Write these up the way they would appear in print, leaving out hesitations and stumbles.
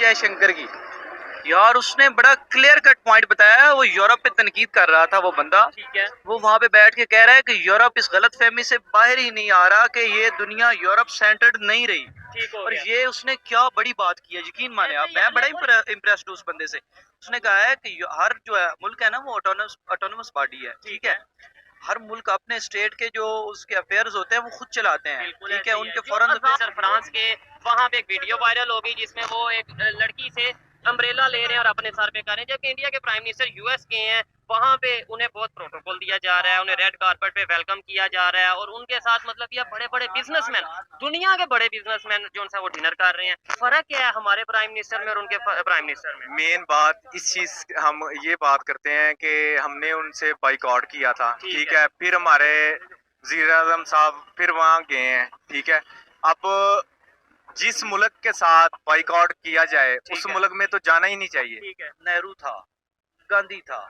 जयशंकर की। यार उसने बड़ा क्लियर कट पॉइंट बताया है। वो यूरोप पे तनकीद कर रहा था वो बंदा। ठीक है। वो वहां पे बैठ के कह रहा है कि यूरोप इस गलत फहमी से बाहर ही नहीं आ रहा कि ये दुनिया यूरोप सेंटर्ड नहीं रही। ठीक हो और गया। ये उसने क्या बड़ी बात की है, यकीन माने आप। मैं बड़ा इम्प्रेस्ड हूँ उस बंदे से। उसने कहा है कि हर जो है मुल्क है ना वो ऑटोनमस बॉडी है, ठीक है। हर मुल्क अपने स्टेट के जो उसके अफेयर्स होते हैं वो खुद चलाते हैं, ठीक है। उनके फॉरेन सर फ्रांस के वहाँ पे एक वीडियो वायरल हो गई जिसमें वो एक लड़की से अम्ब्रेला ले रहे हैं और अपने सर पे कर रहे हैं, जबकि इंडिया के प्राइम मिनिस्टर यूएस के हैं। वहाँ पे उन्हें बहुत प्रोटोकॉल दिया जा रहा है, उन्हें रेड कारपेट पे वेलकम किया जा रहा है और उनके साथ मतलब ये बड़े बड़े बिजनेसमैन, दुनिया के बड़े बिजनेसमैन जो उनसे वो डिनर कर रहे हैं। फर्क क्या है हमारे प्राइम मिनिस्टर में और उनके प्राइम मिनिस्टर में? मेन बात इस चीज हम ये बात करते हैं कि हमने उनसे बाइकआउट किया था, ठीक है। फिर हमारे वज़ीर आज़म साहब फिर वहाँ गए हैं, ठीक है। अब जिस मुल्क के साथ बाइकआउट किया जाए उस मुल्क में तो जाना ही नहीं चाहिए। ठीक है, नेहरू था, गांधी था,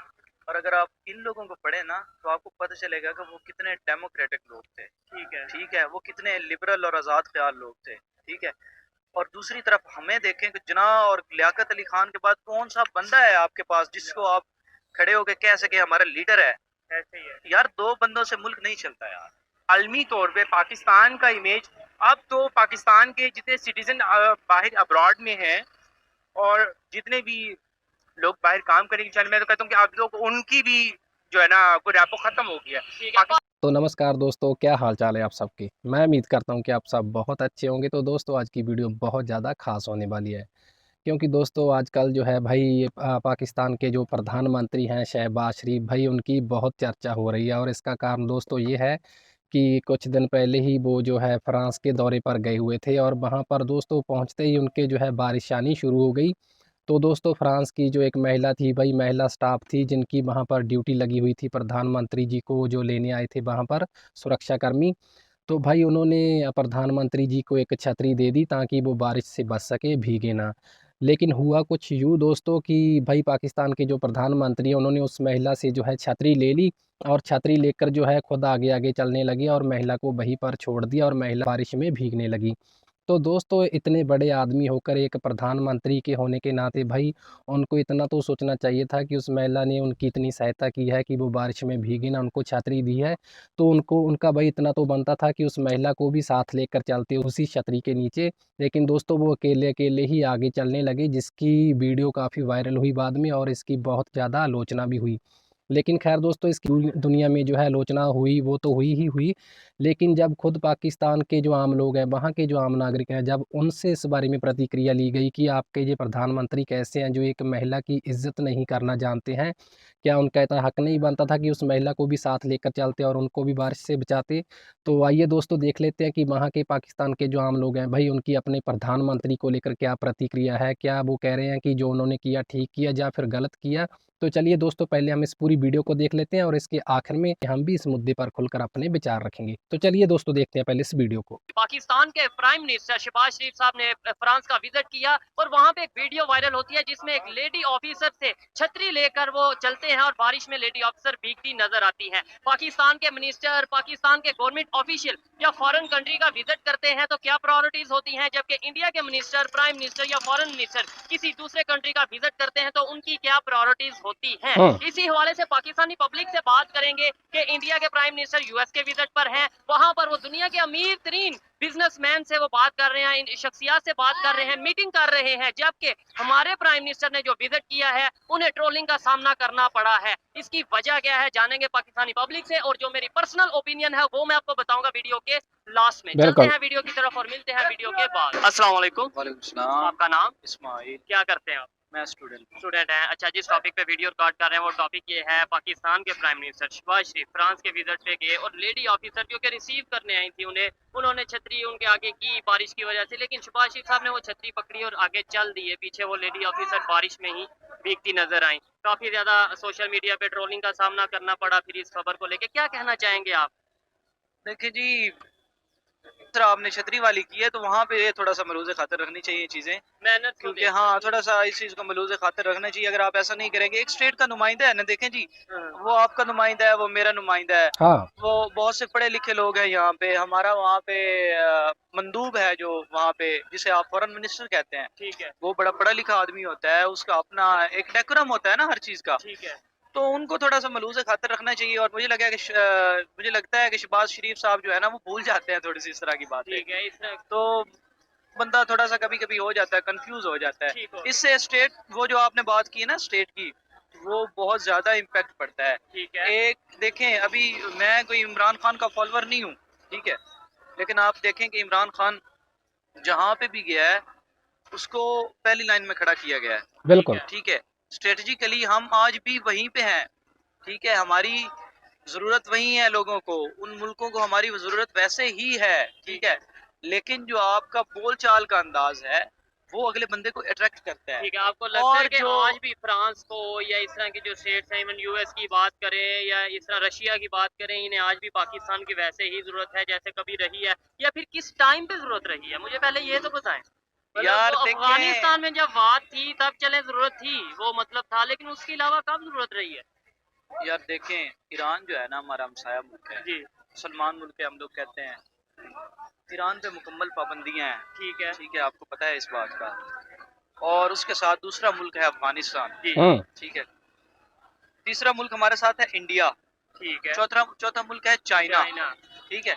और अगर आप इन लोगों को पढ़े ना तो आपको पता चलेगा कि वो कितने डेमोक्रेटिक लोग थे, ठीक है। वो कितने लिबरल और आज़ाद ख्याल लोग थे, ठीक है। और दूसरी तरफ हमें देखें कि जिन्ना और लियाकत अली खान के बाद कौन सा बंदा है आपके पास जिसको आप खड़े होकर कह सके हमारा लीडर है। ऐसे ही है यार, दो बंदों से मुल्क नहीं चलता यार। आलमी तौर पे पाकिस्तान का इमेज, अब तो पाकिस्तान के जितने सिटीजन बाहर अब्रॉड में हैं और जितने भी लोग बाहर काम करने की चल, मैं तो कहता हूँ कि आप लोग उनकी भी जो है ना कोई रैपो खत्म हो गया है। तो नमस्कार दोस्तों, क्या हाल चाल है आप सबके। मैं उम्मीद करता हूं कि आप सब बहुत अच्छे होंगे। तो दोस्तों आज की वीडियो बहुत ज़्यादा खास होने वाली है, क्योंकि दोस्तों आजकल जो है भाई ये पाकिस्तान के जो प्रधानमंत्री हैं शहबाज शरीफ भाई, उनकी बहुत चर्चा हो रही है। और इसका कारण दोस्तों ये है कि कुछ दिन पहले ही वो जो है फ्रांस के दौरे पर गए हुए थे और वहाँ पर दोस्तों पहुँचते ही उनके जो है बारिश आनी शुरू हो गई। तो दोस्तों फ्रांस की जो एक महिला थी भाई, महिला स्टाफ थी जिनकी वहाँ पर ड्यूटी लगी हुई थी, प्रधानमंत्री जी को जो लेने आए थे वहाँ पर सुरक्षाकर्मी। तो भाई उन्होंने प्रधानमंत्री जी को एक छतरी दे दी ताकि वो बारिश से बच सके, भीगे ना। लेकिन हुआ कुछ यूँ दोस्तों कि भाई पाकिस्तान के जो प्रधानमंत्री हैं उन्होंने उस महिला से जो है छतरी ले ली और छतरी लेकर जो है खुद आगे आगे चलने लगी और महिला को वहीं पर छोड़ दिया और महिला बारिश में भीगने लगी। तो दोस्तों इतने बड़े आदमी होकर एक प्रधानमंत्री के होने के नाते भाई उनको इतना तो सोचना चाहिए था कि उस महिला ने उनकी इतनी सहायता की है कि वो बारिश में भीगे ना, उनको छतरी दी है। तो उनको उनका भाई इतना तो बनता था कि उस महिला को भी साथ लेकर चलते उसी छतरी के नीचे। लेकिन दोस्तों वो अकेले अकेले ही आगे चलने लगे, जिसकी वीडियो काफ़ी वायरल हुई बाद में और इसकी बहुत ज़्यादा आलोचना भी हुई। लेकिन खैर दोस्तों इसकी दुनिया में जो है आलोचना हुई वो तो हुई ही हुई। लेकिन जब खुद पाकिस्तान के जो आम लोग हैं, वहाँ के जो आम नागरिक हैं, जब उनसे इस बारे में प्रतिक्रिया ली गई कि आपके ये प्रधानमंत्री कैसे हैं जो एक महिला की इज्जत नहीं करना जानते हैं, क्या उनका इतना हक नहीं बनता था कि उस महिला को भी साथ लेकर चलते और उनको भी बारिश से बचाते। तो आइए दोस्तों देख लेते हैं कि वहाँ के पाकिस्तान के जो आम लोग हैं भाई उनकी अपने प्रधानमंत्री को लेकर क्या प्रतिक्रिया है, क्या वो कह रहे हैं कि जो उन्होंने किया ठीक किया या फिर गलत किया। तो चलिए दोस्तों पहले हम इस पूरी वीडियो को देख लेते हैं और इसके आखिर में हम भी इस मुद्दे पर खुलकर अपने विचार रखेंगे। तो चलिए दोस्तों देखते हैं पहले इस वीडियो को। पाकिस्तान के प्राइम मिनिस्टर शहबाज शरीफ साहब ने फ्रांस का विजिट किया और वहां पे एक वीडियो वायरल होती है जिसमें एक लेडी ऑफिसर से छतरी लेकर वो चलते हैं और बारिश में लेडी ऑफिसर भीगती नजर आती है। पाकिस्तान के मिनिस्टर, पाकिस्तान के गवर्नमेंट ऑफिशियल या फॉरेन कंट्री का विजिट करते हैं तो क्या प्रायोरिटीज होती हैं, जबकि इंडिया के मिनिस्टर, प्राइम मिनिस्टर या फॉरेन मिनिस्टर किसी दूसरे कंट्री का विजिट करते हैं तो उनकी क्या प्रायोरिटीज होती हैं। इसी हवाले से पाकिस्तानी पब्लिक से बात करेंगे कि इंडिया के प्राइम मिनिस्टर यूएस के विजिट पर हैं, वहां पर वो दुनिया के अमीर तरीन बिजनेसमैन से वो बात कर रहे हैं, इन शख्सियत से बात कर रहे हैं, मीटिंग कर रहे हैं, जबकि हमारे प्राइम मिनिस्टर ने जो विजिट किया है उन्हें ट्रोलिंग का सामना करना पड़ा है। इसकी वजह क्या है जानेंगे पाकिस्तानी पब्लिक से, और जो मेरी पर्सनल ओपिनियन है वो मैं आपको बताऊंगा वीडियो के लास्ट में। चलते हैं वीडियो की तरफ और मिलते हैं वीडियो के बाद। अस्सलाम वालेकुम। वालेकुम सलाम। आपका नाम? इस्माइल। क्या करते हैं आप? मैं स्टूडेंट। स्टूडेंट हैं। अच्छा, जिस टॉपिक पे वीडियो रिकॉर्ड कर रहे हैं वो टॉपिक ये है, पाकिस्तान के प्राइम मिनिस्टर शहबाज शरीफ फ्रांस के विजिट पे गए और लेडी ऑफिसर जो कि रिसीव करने आई थी उन्होंने छतरी उनके आगे की बारिश की वजह से, लेकिन शहबाज शरीफ साहब ने वो छतरी पकड़ी और आगे चल दिए। पीछे वो लेडी ऑफिसर बारिश में ही भीगती नजर आई। काफी ज्यादा सोशल मीडिया पे ट्रोलिंग का सामना करना पड़ा। फिर इस खबर को लेके क्या कहना चाहेंगे आप? देखिए जी, दूसरा आपने छतरी वाली की है तो वहाँ पे थोड़ा सा मलूज़ खातिर रखनी चाहिए चीज़ें, मेहनत को क्योंकि देखते हाँ हैं। थोड़ा सा इस चीज़ को मलूज़ खातिर रखना चाहिए। अगर आप ऐसा नहीं करेंगे, एक स्टेट का नुमाइंदा है ना, देखें जी, हाँ, वो आपका नुमाइंदा है, वो मेरा नुमाइंदा है, हाँ वो बहुत से पढ़े लिखे लोग हैं यहाँ पे। हमारा वहाँ पे मंदूब है जो वहाँ पे, जिसे आप फॉरेन मिनिस्टर कहते हैं, ठीक है, वो बड़ा पढ़ा लिखा आदमी होता है, उसका अपना एक डेकोरम होता है ना हर चीज़ का। ठीक है। तो उनको थोड़ा सा मलूज़ खातिर रखना चाहिए। और मुझे लगता है कि शहबाज शरीफ साहब जो है ना, वो भूल जाते हैं थोड़ी सी इस तरह की बातें। ठीक है, इसने तो बंदा थोड़ा सा कभी कभी हो जाता है, कंफ्यूज हो जाता है। ठीक हो इससे स्टेट, वो जो आपने बात की है ना स्टेट की, वो बहुत ज्यादा इम्पैक्ट पड़ता है। ठीक है, एक देखें, अभी मैं कोई इमरान खान का फॉलोअर नहीं हूँ, ठीक है, लेकिन आप देखें कि इमरान खान जहाँ पे भी गया है, उसको पहली लाइन में खड़ा किया गया है, बिल्कुल ठीक है। स्ट्रेटजिकली हम आज भी वहीं पे हैं, ठीक है। हमारी ज़रूरत वही है लोगों को, उन मुल्कों को हमारी ज़रूरत वैसे ही है, ठीक है। लेकिन जो आपका बोल चाल का अंदाज है, वो अगले बंदे को अट्रैक्ट करता है। ठीक है। आपको लगता है और कि जो आज भी फ्रांस को या इस तरह की जो स्टेट्स हैं, इवन यूएस की बात करें या इस तरह रशिया की बात करें, इन्हें आज भी पाकिस्तान की वैसे ही ज़रूरत है जैसे कभी रही है, या फिर किस टाइम पे ज़रूरत रही है? मुझे पहले ये तो बताएं। मतलब यार वो देखें, अफगानिस्तान में जब बात थी तब चले ज़रूरत थी, वो मतलब था, लेकिन उसके अलावा कब ज़रूरत रही है? यार देखें, ईरान जो है ना हमारा हमसाया मुल्क है, जी, मुसलमान मुल्क है, हम लोग कहते हैं। ईरान पे मुकम्मल पाबंदियां हैं, ठीक है। ठीक है, आपको पता है इस बात का। और उसके साथ दूसरा मुल्क है अफगानिस्तान, जी, ठीक है। तीसरा मुल्क हमारे साथ है इंडिया। ठीक है। चौथा चौथा मुल्क है चाइना, चाइना, ठीक है।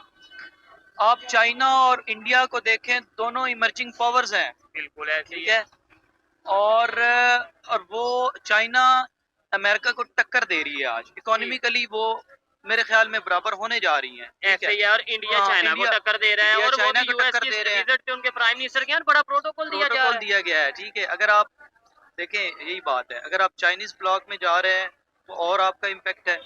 आप चाइना और इंडिया को देखें, दोनों इमर्जिंग पावर्स हैं, बिल्कुल ऐसे ही ठीक है। है। और वो चाइना अमेरिका को टक्कर दे रही है आज इकोनॉमिकली, वो मेरे ख्याल में बराबर होने जा रही हैं, ठीक ऐसे है। ही है, और इंडिया हाँ, चाइना को इंडिया टक्कर दे रहा है, इंडिया और वो चाइना भी को यूएस टक्कर की दे रहे हैं, विजिट पे उनके प्राइम मिनिस्टर के यहाँ बड़ा प्रोटोकॉल दिया जा रहा प्रोटोकॉल है। दिया गया है, ठीक है। अगर आप देखें, यही बात है, अगर आप चाइनीज ब्लॉक में जा रहे हैं तो और आपका इम्पैक्ट है।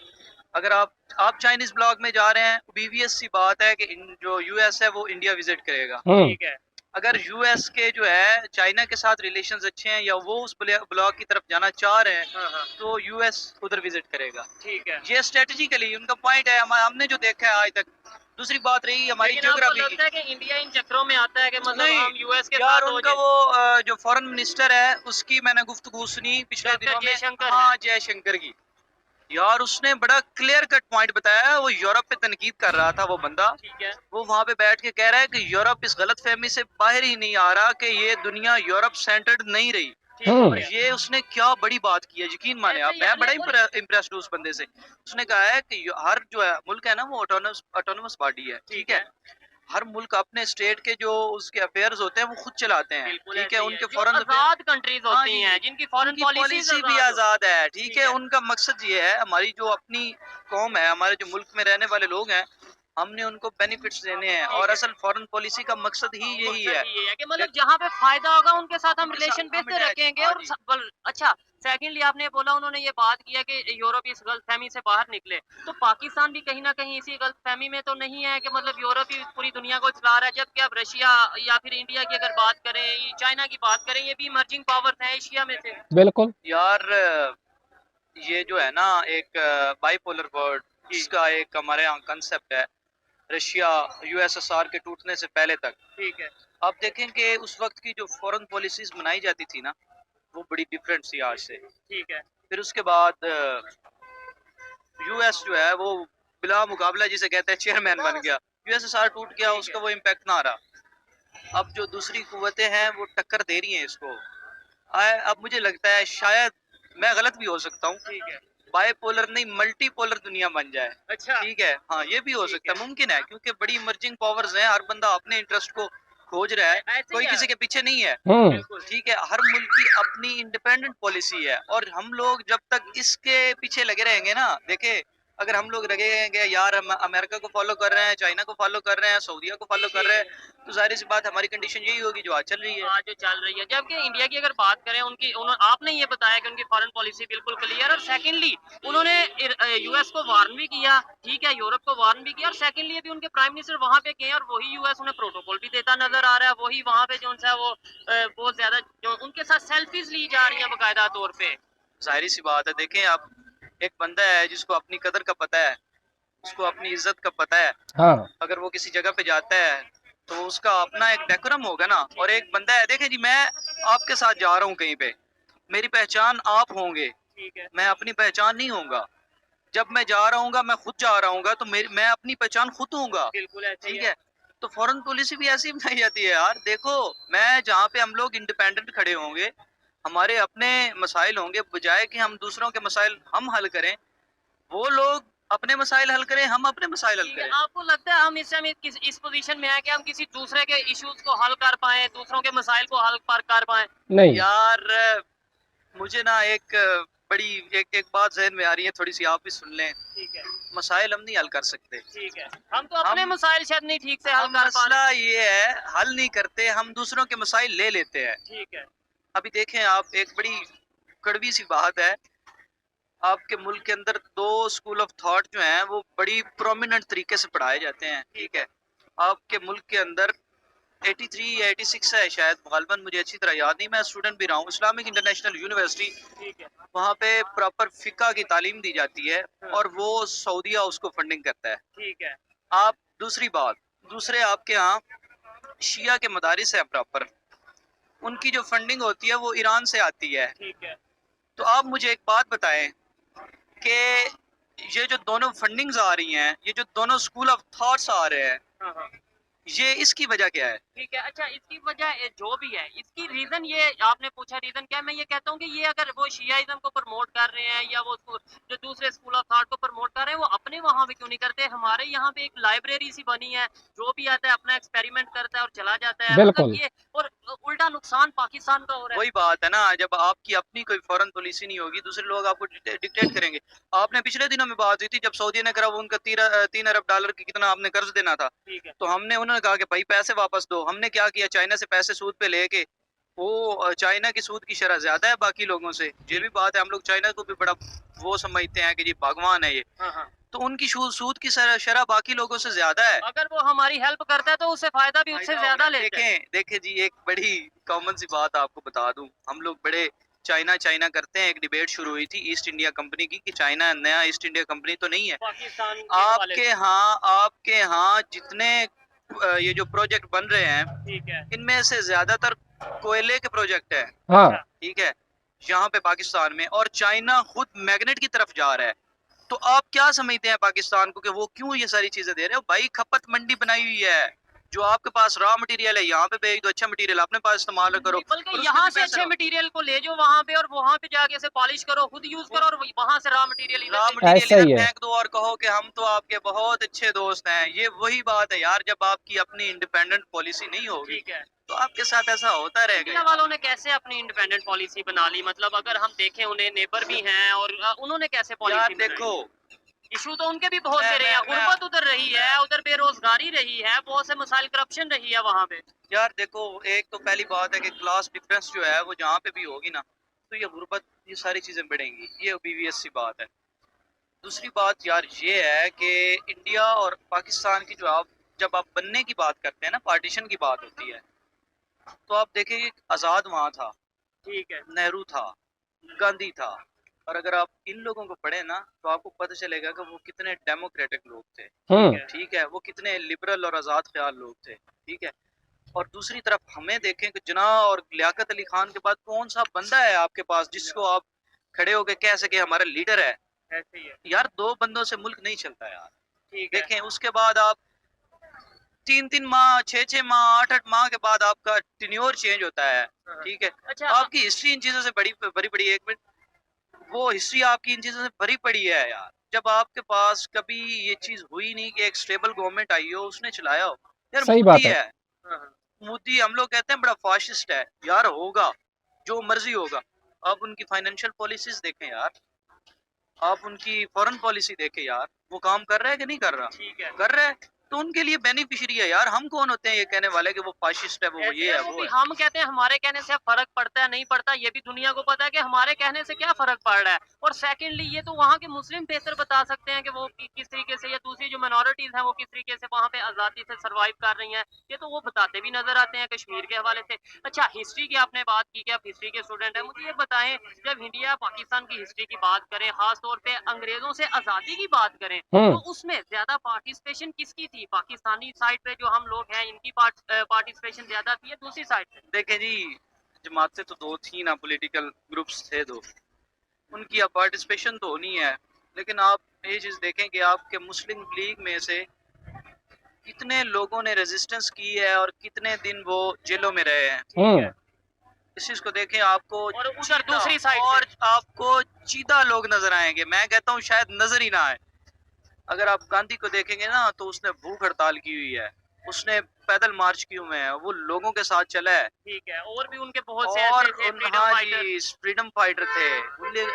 अगर आप चाइनीज ब्लॉक में जा रहे हैं, बीवीएस सी बात है कि जो यूएस है वो इंडिया विजिट करेगा। ठीक है। अगर यूएस के जो है चाइना के साथ रिलेशंस अच्छे हैं, या वो उस ब्लॉक की तरफ जाना चाह रहे हैं, हाँ, हाँ, तो यूएस उधर विजिट करेगा। ठीक है। ये स्ट्रेटजिकली उनका पॉइंट है, हमने जो देखा है आज तक। दूसरी बात रही हमारी लेकिन आपको ज्योग्राफी लगता है कि इंडिया इन चक्करों में आता है कि मतलब नहीं हम यूएस के यार, साथ हो उनका जाए? वो जो फॉरेन मिनिस्टर है उसकी मैंने गुफ्तगू सुनी पिछले डॉक्टर दिनों में। जयशंकर हाँ, है। जयशंकर की। यार उसने बड़ा क्लियर कट पॉइंट बताया है, वो यूरोप पे तनकीद कर रहा था वो बंदा। ठीक है। वो वहां पे बैठ के कह रहा है कि यूरोप इस गलत फहमी से बाहर ही नहीं आ रहा कि ये दुनिया यूरोप सेंटर्ड नहीं रही। ठीक हो और गया। ये उसने क्या बड़ी बात की है, यकीन माने ऐसे आप, ही मैं बड़ा और इम्प्रेस्ड हूँ उस बंदे से। उसने कहा है कि हर जो है मुल्क है ना, वो ऑटोनमस बॉडी है, ठीक है। हर मुल्क अपने स्टेट के जो उसके अफेयर्स होते हैं वो खुद चलाते हैं, बिल्कुल ठीक ऐसे है। ही उनके जो फॉरेन आजाद कंट्रीज हाँ होती जी, हैं, जिनकी फॉरेन उनकी पॉलिसीज पॉलिसी भी आजाद हो। आजाद है, ठीक ठीक है। है। उनका मकसद ये है, हमारी जो अपनी कौम है, हमारे जो मुल्क में रहने वाले लोग हैं, हमने उनको बेनिफिट्स देने हैं। ठीक और है। असल फॉरेन पॉलिसी का मकसद ही यही मकसद है। ही ये है कि मतलब जहाँ पे फायदा होगा उनके साथ हम उनके साथ रिलेशन हम बेहतर attach, रखेंगे। हाँ और जी। अच्छा, सेकंडली आपने बोला उन्होंने ये बात किया कि यूरोप इस गलतफहमी से बाहर निकले, तो पाकिस्तान भी कहीं ना कहीं इसी गलतफहमी में तो नहीं है कि मतलब यूरोप ही पूरी दुनिया को चला रहा है, जबकि अब रशिया या फिर इंडिया की अगर बात करें, चाइना की बात करें, ये भी इमर्जिंग पावर्स हैं एशिया में से। बिल्कुल यार ये जो है ना एक बाइपोलर वर्ल्ड, इसका एक हमारे यहाँ कंसेप्ट है, रशिया यूएसएसआर के टूटने से पहले तक। ठीक है। आप देखें कि उस वक्त की जो फॉरेन पॉलिसीज बनाई जाती थी ना, वो बड़ी डिफरेंट थी आज से। ठीक है। फिर उसके बाद यूएस जो है वो बिला मुकाबला जिसे कहते हैं चेयरमैन बन गया। यूएसएसआर टूट गया, उसका वो इम्पैक्ट ना आ रहा। अब जो दूसरी कुव्वतें हैं वो टक्कर दे रही हैं इसको। अब मुझे लगता है, शायद मैं गलत भी हो सकता हूँ, ठीक है। बाइपोलर नहीं मल्टीपोलर दुनिया बन जाए, अच्छा। ठीक है। हाँ, ये भी हो ठीक सकता है। है, मुमकिन है, क्योंकि बड़ी इमर्जिंग पावर्स हैं, हर बंदा अपने इंटरेस्ट को खोज रहा है, ऐसे कोई ही किसी है। के पीछे नहीं है, बिल्कुल। ठीक है। हर मुल्क की अपनी इंडिपेंडेंट पॉलिसी है, और हम लोग जब तक इसके पीछे लगे रहेंगे ना, देखे, अगर हम लोग लगेंगे यार हम अमेरिका को फॉलो कर रहे हैं, चाइना को फॉलो कर रहे हैं, सऊदीया को फॉलो कर रहे हैं, तो जाहिर सी बात हमारी कंडीशन यही होगी जो आज चल रही है। आज जो चल रही है, जबकि इंडिया की अगर बात करें, उनकी आपने ये बताया कि उनकी फॉरेन पॉलिसी बिल्कुल क्लियर, और सेकंडली उन्होंने यूएस को वार्न भी किया, ठीक है, यूरोप को वार्न भी किया, और सेकंडली अभी उनके प्राइम मिनिस्टर वहां पे गए और वही यूएस उन्हें प्रोटोकॉल भी देता नजर आ रहा है, वही वहां पे जो है वो बहुत ज्यादा जो उनके साथ सेल्फीज ली जा रही है बाकायदा तौर पे। जाहिर सी बात है, देखें आप, एक बंदा है जिसको अपनी कदर का पता है, उसको अपनी इज्जत का पता है, हाँ अगर वो किसी जगह पे जाता है तो उसका अपना एक डेकोरम होगा ना। और एक बंदा है, देखे जी, मैं आपके साथ जा रहा हूँ कहीं पे, मेरी पहचान आप होंगे, ठीक है, मैं अपनी पहचान नहीं होऊंगा। जब मैं जा रहा हूँ, मैं खुद जा रहा हूँ, तो मैं अपनी पहचान खुद होऊंगा। बिल्कुल ऐसे ही ठीक है। है। तो फॉरेन पॉलिसी भी ऐसी बनाई जाती है यार। देखो, मैं जहाँ पे हम लोग इंडिपेंडेंट खड़े होंगे, हमारे अपने मसाइल होंगे, बजाय कि हम दूसरों के मसाइल हम हल करें, वो लोग अपने मसाइल हल करें, हम अपने मसाइल हल ठीक है, करें। आपको लगता है हम इस समय इस पोजीशन में हैं कि हम किसी दूसरे के इश्यूज को हल कर पाएं, दूसरों के मसाइल को हल कर पाएं? नहीं। यार, मुझे ना एक बड़ी एक एक बात ज़हन में आ रही है, थोड़ी-सी आप भी सुन लें। ठीक है, मसाइल हम नहीं हल कर सकते। ठीक है। हम तो अपने हम मसाइल शायद नहीं ठीक से हल हम कर पा रहे। मसला ये है, हल नहीं करते, हम दूसरों के मसाइल ले लेते हैं। ठीक है, अभी देखें आप, एक बड़ी कड़वी सी बात है, आपके मुल्क के अंदर 2 स्कूल ऑफ थॉट जो हैं, वो बड़ी प्रोमिनेंट तरीके से पढ़ाए जाते हैं, ठीक है? आपके मुल्क के अंदर 83 या 86 है शायद, ग़ालिबन मुझे अच्छी तरह याद नहीं, मैं स्टूडेंट भी रहा हूँ, इस्लामिक इंटरनेशनल यूनिवर्सिटी, ठीक है, वहाँ पे प्रॉपर फ़िक़्ह की तालीम दी जाती है हाँ। और वो सऊदीया उसको फंडिंग करता है। ठीक है, आप दूसरी बात, दूसरे आपके यहाँ शिया के मदारिस हैं प्रॉपर, उनकी जो फंडिंग होती है वो ईरान से आती है। ठीक है। तो आप मुझे एक बात बताएं कि ये जो दोनों फंडिंग्स आ रही हैं, ये जो दोनों स्कूल ऑफ थॉट्स आ रहे हैं, हाँ, हाँ। ये इसकी वजह क्या है? ठीक है, अच्छा इसकी वजह जो भी है, इसकी रीज़न ये आपने पूछा रीज़न क्या है, मैं ये कहता हूँ कि ये अगर वो शियाइज़्म को प्रमोट कर रहे हैं या वो जो दूसरे स्कूल ऑफ थॉट को प्रमोट कर रहे हैं, वो अपने वहाँ पे क्यों नहीं करते? हमारे यहाँ पे एक लाइब्रेरी सी बनी है, जो भी आता है अपना एक्सपेरिमेंट करता है और चला जाता है। मतलब बिल्कुल। ये और उल्टा नुकसान पाकिस्तान का हो रहा है। वही बात है ना, जब आपकी अपनी कोई फॉरेन पॉलिसी नहीं होगी, दूसरे लोग आपको डिक्टेट करेंगे। आपने पिछले दिनों में बात हुई थी, जब सऊदी ने करा वो उनका 3 अरब डॉलर की कितना आपने कर्ज देना था, ठीक है, तो हमने उन्होंने कहा कि भाई पैसे वापस दो। हमने क्या किया, चाइना से पैसे सूद पे लेके, वो चाइना की सूद की शरह ज्यादा है बाकी लोगों से। ये भी बात है, हम लोग चाइना को भी बड़ा वो समझते हैं कि जी भगवान है ये, हाँ, हाँ। तो उनकी सूद की शरह बाकी लोगों से ज्यादा है। अगर वो हमारी हेल्प करता है तो उससे फ़ायदा भी उससे ज़्यादा लेता है। देखें जी, एक बड़ी कॉमन सी बात आपको बता दूं, हम लोग बड़े चाइना चाइना करते हैं। एक डिबेट शुरू हुई थी ईस्ट इंडिया कंपनी की कि चाइना नया ईस्ट इंडिया कंपनी तो नहीं है। पाकिस्तान के हवाले से। आपके यहाँ जितने ये जो प्रोजेक्ट बन रहे हैं, ठीक है, इनमें से ज्यादातर कोयले के प्रोजेक्ट है, हाँ। अच्छा, ठीक है, यहाँ पे पाकिस्तान में। और चाइना खुद मैग्नेट की तरफ जा रहा है। तो आप क्या समझते हैं पाकिस्तान को कि वो क्यों ये सारी चीजें दे रहे हो? भाई, खपत मंडी बनाई हुई है, जो आपके पास रॉ मटेरियल है यहाँ पे भेज दो, अच्छा मटेरियल अपने पास इस्तेमाल करो, बल्कि और यहाँ उसमें से भी अच्छे पैसे मटेरियल को ले जाओ वहाँ पे और वहाँ पे जाके इसे पॉलिश करो, खुद यूज करो और वहाँ से रॉ मटेरियल रॉ इधर मटेरियल ऐसा ही इधर है। फेंक दो और कहो कि हम तो आपके बहुत अच्छे दोस्त हैं। ये वही बात है यार, जब आपकी अपनी इंडिपेंडेंट पॉलिसी नहीं होगी, ठीक है। तो आपके साथ ऐसा होता रहेगा इंडिया यार। वालों ने कैसे अपनी इंडिपेंडेंट पॉलिसी बना ली? मतलब अगर हम देखें उन्हें नेबर भी हैं और उन्होंने कैसे यार पॉलिसी देखो, इशू तो उनके भी बहुत मैं- दे रहे हैं, मैं- मैं- गुर्बत उधर रही है, उधर बेरोजगारी रही है, बहुत से मसाइल करप्शन रही है वहाँ पे। यार देखो, एक तो पहली बात है कि क्लास डिफरेंस जो है वो जहाँ पे भी होगी ना, तो ये गुर्बत, ये सारी चीजें बढ़ेंगी, ये obvious सी बात है। दूसरी बात यार ये है कि इंडिया और पाकिस्तान की जब आप बनने की बात करते हैं ना, पार्टीशन की बात होती है, तो आप देखेंगे आज़ाद वहाँ था, ठीक है, नेहरू था, गांधी था, और अगर आप इन लोगों को पढ़े ना, तो आपको पता चलेगा कि वो कितने डेमोक्रेटिक लोग थे, ठीक है, वो कितने लिबरल और आज़ाद ख्याल लोग थे, ठीक है। और दूसरी तरफ हमें देखें कि जिन्ना और लियाकत अली खान के बाद कौन सा बंदा है आपके पास जिसको आप खड़े होके कह सके हमारा लीडर है? ऐसे ही है। यार, 2 बंदों से मुल्क नहीं चलता यार। ठीक है, देखें, उसके बाद आप 3-3 माह, 6-6 माह, 8-8 माह के बाद आपका टेन्योर चेंज होता है, हाँ। ठीक है। अच्छा, आपकी हिस्ट्री इन चीज़ों से बड़ी बड़ी एक मिनट, वो हिस्ट्री आपकी इन चीज़ों से भरी पड़ी है यार। जब आपके पास कभी ये चीज़ हुई नहीं कि एक स्टेबल गवर्नमेंट आई हो, उसने चलाया हो। यार सही मोदी बात है। है, हाँ, हाँ। मोदी हम लोग कहते हैं बड़ा फाशिस्ट है। यार होगा, जो मर्ज़ी होगा। आप उनकी फाइनेंशियल पॉलिसीज़ देखें यार, आप उनकी फॉरेन पॉलिसी देखें यार, वो काम कर रहा है कि नहीं कर रहा? ठीक है। कर रहा है, तो उनके लिए बेनिफिशियरी है यार। हम कौन होते हैं ये कहने वाले कि वो फाशिस्ट है, वो ऐसे ये है, वो वो भी है। हम कहते हैं हमारे कहने से फर्क पड़ता है नहीं पड़ता, ये भी दुनिया को पता है कि हमारे कहने से क्या फर्क पड़ रहा है। और सेकंडली ये तो वहाँ के मुस्लिम बेहतर बता सकते हैं कि वो किस तरीके से, या दूसरी जो माइनॉरिटीज हैं वो किस तरीके से वहाँ पे आज़ादी से सर्वाइव कर रही हैं, ये तो वो बताते भी नजर आते हैं कश्मीर के हवाले से। अच्छा, हिस्ट्री की आपने बात की कि आप हिस्ट्री के स्टूडेंट हैं, मुझे ये बताएं, जब इंडिया पाकिस्तान की हिस्ट्री की बात करें, खास तौर पे अंग्रेजों से आज़ादी की बात करें, तो उसमें ज्यादा पार्टिसिपेशन किसकी थी? थी? पाकिस्तानी साइड पे जो हम लोग हैं इनकी पार्टिसिपेशन ज्यादा थी या दूसरी साइड पे? देखें जी, जमातें तो दो थी ना, पॉलिटिकल ग्रुप्स थे दो, उनकी अब पार्टिसिपेशन तो होनी है, लेकिन आप ये चीज़ देखें कि आपके मुस्लिम लीग में से कितने लोगों ने रेजिस्टेंस की है और कितने दिन वो जेलों में रहे हैं। इस चीज़ को देखें, आपको और उधर चीता दूसरी साइड और आपको चीता लोग नजर आएंगे। मैं कहता हूँ शायद नजर ही ना आए। अगर आप गांधी को देखेंगे ना, तो उसने भूख हड़ताल की हुई है, उसने पैदल मार्च किए हुए हैं, वो लोगों के साथ चला है। ठीक है, और भी उनके बहुत से और ऐसे थे फ्रीडम हाँ फाइटर। जी, फ्रीडम फाइटर थे।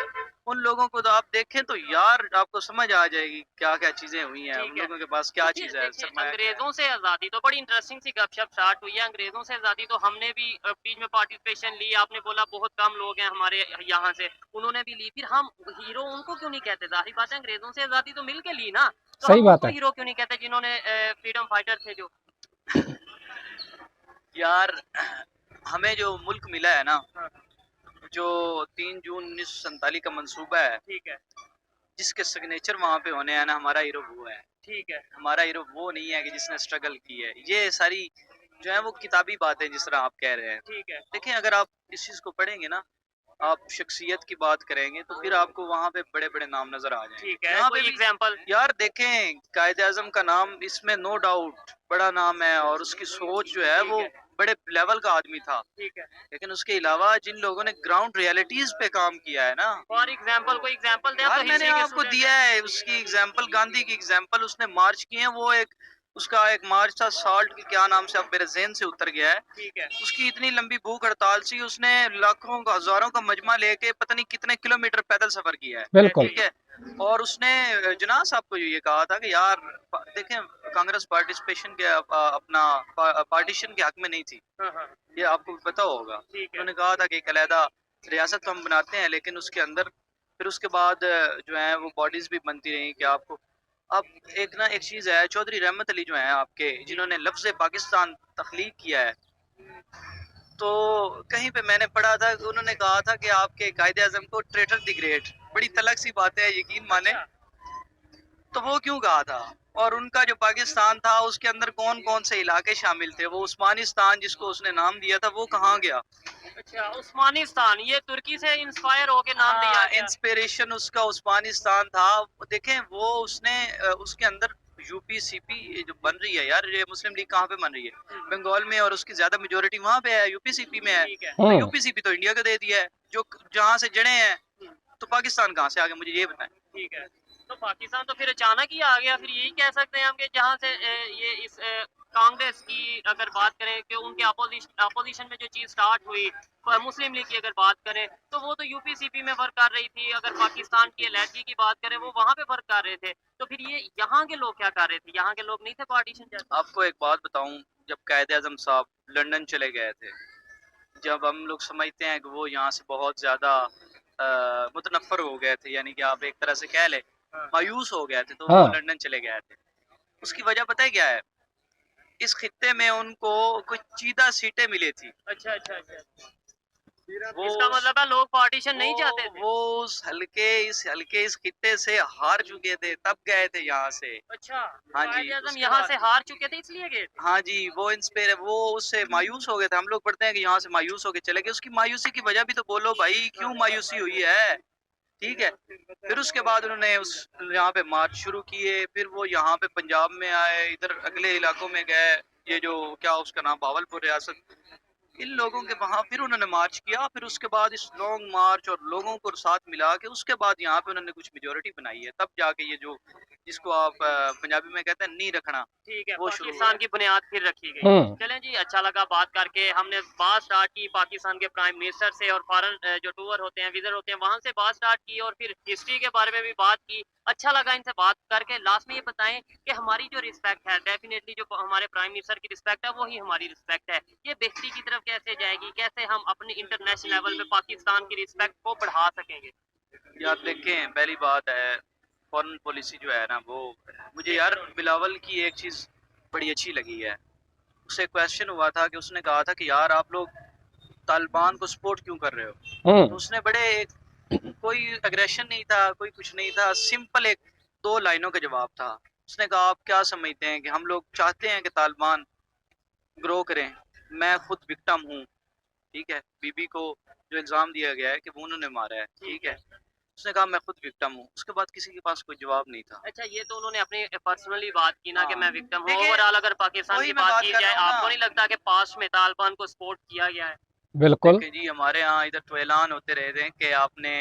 उन लोगों को तो आप देखें तो यार आपको समझ आ जाएगी क्या क्या चीजें हुई हैं, ठीक उन है। लोगों के पास क्या फिर चीज है, देखिए, सरमाया क्या है। अंग्रेजों से आज़ादी तो बड़ी इंटरेस्टिंग सी गपशप स्टार्ट हुई है। अंग्रेजों से आज़ादी तो हमने भी बीच में पार्टिसिपेशन ली। आपने बोला बहुत कम लोग हैं हमारे यहाँ से, उन्होंने भी ली। फिर हम हीरो उनको क्यों नहीं कहते? जाहिर बात है अंग्रेजों से आज़ादी तो मिल के ली ना, तो सही हम बात उनको है। हीरो क्यों नहीं कहते जिन्होंने फ्रीडम फाइटर थे जो? यार हमें जो मुल्क मिला है ना, हाँ, जो 3 जून 1947 का मंसूबा है, ठीक है, जिसके सिग्नेचर वहाँ पे होने हैं ना, हमारा हीरो वो है। ठीक है, हमारा हीरो वो नहीं है कि जिसने स्ट्रगल की है। ये सारी जो है वो किताबी बातें जिस तरह आप कह रहे हैं। ठीक है, देखें, अगर आप इस चीज़ को पढ़ेंगे ना, आप शख्सियत की बात करेंगे, तो फिर आपको वहाँ पे बड़े-बड़े नाम नज़र आ जाएंगे। ठीक है। यहाँ कोई पे भी एग्जांपल? यार देखें, कायद-ए-आज़म का नाम इसमें नो डाउट बड़ा नाम है, और उसकी सोच जो है वो बड़े लेवल का आदमी था। ठीक है। लेकिन उसके अलावा जिन लोगों ने ग्राउंड रियलिटीज़ पे काम किया है ना, फॉर एग्जांपल कोई एग्जांपल दें, आप यार तो मैंने हिस्ट्री के आपको स्टूडेंट दिया हैं। है उसकी एग्जांपल, गांधी की एग्जांपल। उसने मार्च किए हैं, वो एक उसका एक मार्च था साल्ट की, क्या नाम से अब मेरे ज़हन से उतर गया है। ठीक है, उसकी इतनी लंबी भूख हड़ताल थी, उसने लाखों का हजारों का मजमा लेके पता नहीं कितने किलोमीटर पैदल सफर किया है। बिल्कुल। ठीक है, और उसने जुनाह साहब को ये कहा था कि यार देखें, कांग्रेस पार्टिसिपेशन के अपना पार्टीशन के हक में नहीं थी, हाँ, हाँ, ये आपको पता होगा। ठीक है, उन्होंने कहा था कि एक अलहदा रियासत तो हम बनाते हैं, लेकिन उसके अंदर फिर उसके बाद जो है वो बॉडीज भी बनती रही कि आपको अब एक ना एक चीज़ है, चौधरी रहमत अली जो है आपके, जिन्होंने लफ्ज़ पाकिस्तान तख्लीक किया है, तो कहीं पे मैंने पढ़ा था कि उन्होंने कहा था कि आपके कायदे आज़म को ट्रेटर द ग्रेट। बड़ी तलख सी बात है, यकीन माने। अच्छा, तो वो क्यों कहा था? और उनका जो पाकिस्तान था उसके अंदर कौन कौन से इलाके शामिल थे? वो उस्मानिस्तान जिसको उसने नाम दिया था, वो कहाँ गया? अच्छा, उस्मानिस्तान ये तुर्की से इंस्पायर होके नाम दिया हाँ, गया। इंस्पिरेशन उसका उस्मानिस्तान था। देखें, वो उसने उसके अंदर यूपी-सीपी जो बन रही है यार, ये मुस्लिम लीग कहाँ पे बन रही है? बंगाल में, और उसकी ज़्यादा मेजॉरिटी वहाँ पे है, यूपी-सीपी में है। ठीक है, तो हुँ। यूपी-सीपी तो इंडिया को दे दिया है, जो जहाँ से जड़ें हैं, तो पाकिस्तान कहाँ से आ गया, मुझे ये बताएं। ठीक है। तो पाकिस्तान तो फिर अचानक ही आ गया। फिर यही कह सकते हैं हम कि जहाँ से ये इस कांग्रेस की अगर बात करें कि उनके अपोजिशन में जो चीज़ स्टार्ट हुई, मुस्लिम लीग की अगर बात करें, तो वो तो यूपी-सीपी में वर्क कर रही थी। अगर पाकिस्तान की अलहदगी की बात करें, वो वहाँ पे वर्क कर रहे थे। तो फिर ये यहाँ के लोग क्या कर रहे थे? यहाँ के लोग नहीं थे पार्टीशन जैसे? आपको एक बात बताऊं, जब कायद-ए-आज़म साहब लंदन चले गए थे, जब हम लोग समझते हैं कि वो यहाँ से बहुत ज़्यादा मुतनफ़्फ़र हो गए थे, यानी कि आप एक तरह से कह लें हाँ। मायूस हो गए थे, तो वो हाँ। लंदन चले गए थे। उसकी वजह पता है क्या है? इस खित्ते में उनको कुछ चीदा सीटें मिली थी। अच्छा, अच्छा, अच्छा। वो इसका मतलब है लोग पार्टीशन नहीं वो चाहते थे? वो इस खित्ते से हार चुके थे, तब गए थे यहाँ से। अच्छा, हाँ जी, कायद-ए-आज़म उसके यहाँ बाद से हार चुके थे इसलिए गए थे? हाँ जी, वो उससे मायूस हो गए थे। हम लोग पढ़ते हैं कि यहाँ से मायूस होके चले गए। उसकी मायूसी की वजह भी तो बोलो भाई, क्यों मायूसी हुई है? ठीक है। फिर उसके बाद उन्होंने उस यहाँ पे मार्च शुरू किए, फिर वो यहाँ पे पंजाब में आए, इधर अगले इलाकों में गए, ये जो क्या उसका नाम, भावलपुर रियासत, इन लोगों के वहाँ फिर उन्होंने मार्च किया। फिर उसके बाद इस लॉन्ग मार्च और लोगों को साथ मिला के उसके बाद यहाँ पे उन्होंने कुछ मेजॉरिटी बनाई है, तब जाके ये जो जिसको आप पंजाबी में कहते हैं नी रखना, ठीक है, वो शुरू हुआ। पाकिस्तान की बुनियाद फिर रखी गई। हुँ। चलें जी, अच्छा लगा बात करके। हमने बात स्टार्ट की पाकिस्तान के प्राइम मिनिस्टर से, और फॉरेन जो टूर होते हैं, विजिट होते हैं, वहाँ से बात स्टार्ट की, और फिर हिस्ट्री के बारे में भी बात की। अच्छा लगा इनसे बात करके। लास्ट में ये बताएं कि हमारी जो रिस्पेक्ट है, डेफिनेटली जो हमारे प्राइम मिनिस्टर की रिस्पेक्ट है, वही हमारी रिस्पेक्ट है। ये बेहतरी की तरफ कैसे जाएगी? कैसे हम अपने इंटरनेशनल लेवल पे पाकिस्तान की रिस्पेक्ट को बढ़ा सकेंगे? यार देखें, पहली बात है फॉरेन पॉलिसी जो है ना, वो मुझे यार बिलावल की एक चीज़ बड़ी अच्छी लगी है। उससे क्वेश्चन हुआ था कि उसने कहा था कि यार आप लोग तालिबान को सपोर्ट क्यों कर रहे हो? तो हुँ। उसने बड़े कोई एग्रेशन नहीं था, कोई कुछ नहीं था, सिंपल एक 2 लाइनों का जवाब था। उसने कहा आप क्या समझते हैं कि हम लोग चाहते हैं कि तालिबान ग्रो करें? मैं खुद विक्टिम हूँ, ठीक है? बीबी को जो इल्ज़ाम दिया गया है कि वो उन्होंने मारा है, ठीक है? उसने कहा मैं खुद विक्टिम हूँ। उसके बाद किसी के पास कोई जवाब नहीं था। अच्छा, ये तो उन्होंने अपनी पर्सनली बात की ना कि हाँ। मैं विक्टिम हूँ। देखिए, ओवरऑल अगर पाकिस्तान वही की मैं बात बात की कर रहा जाए, हूँ ना। आपको नहीं लगता कि पास्ट में तालिबान को सपोर्ट किया गया है? बिल्कुल। देखिए जी, हमारे यहाँ इधर तो ऐलान होते रहते हैं कि आपने